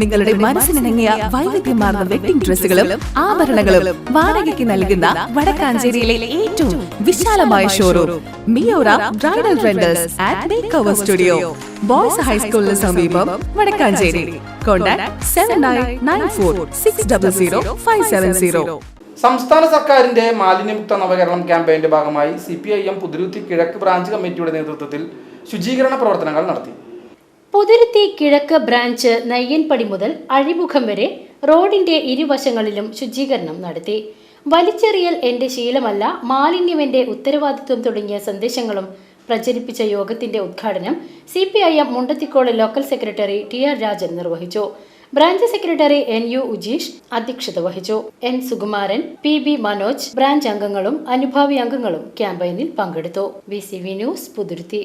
നിങ്ങളുടെ മനസ്സിനിണങ്ങിയ വൈവിധ്യമാർന്ന വെഡിംഗ് ഡ്രസ്സുകളും ആഭരണങ്ങളും വാടകയ്ക്ക് നൽകുന്ന വടക്കാഞ്ചേരിയിലെ ഏറ്റവും വിശാലമായ showroom Miora bridal rentals and makeover studio, boys ഹൈസ്കൂളിന് സമീപം, വടക്കാഞ്ചേരി. കോൺടാക്ട് 7994600570. സംസ്ഥാന സർക്കാരിന്റെ മാലിന്യമുക്ത നവകേരളം ക്യാമ്പയിന്റെ ഭാഗമായി CPIM പുതുരുത്തി കിഴക്ക് ബ്രാഞ്ച് കമ്മിറ്റിയുടെ നേതൃത്വത്തിൽ ശുചീകരണ പ്രവർത്തനങ്ങൾ നടത്തി. പുതുരുത്തി കിഴക്ക് ബ്രാഞ്ച് നയ്യൻപടി മുതൽ അഴിമുഖം വരെ റോഡിന്റെ ഇരുവശങ്ങളിലും ശുചീകരണം നടത്തി. വലിച്ചെറിയൽ എന്റെ ശീലമല്ല, മാലിന്യം എന്റെ ഉത്തരവാദിത്വം തുടങ്ങിയ സന്ദേശങ്ങളും പ്രചരിപ്പിച്ച യോഗത്തിന്റെ ഉദ്ഘാടനം CPIM Mundathikode local secretary TR Rajan നിർവഹിച്ചു. ബ്രാഞ്ച് സെക്രട്ടറി NU ഉജീഷ് അധ്യക്ഷത വഹിച്ചു. N Sukumaran, PB Manoj, branch അംഗങ്ങളും അനുഭാവി അംഗങ്ങളും ക്യാമ്പയിനിൽ പങ്കെടുത്തു. VCV news, Puthuruthy.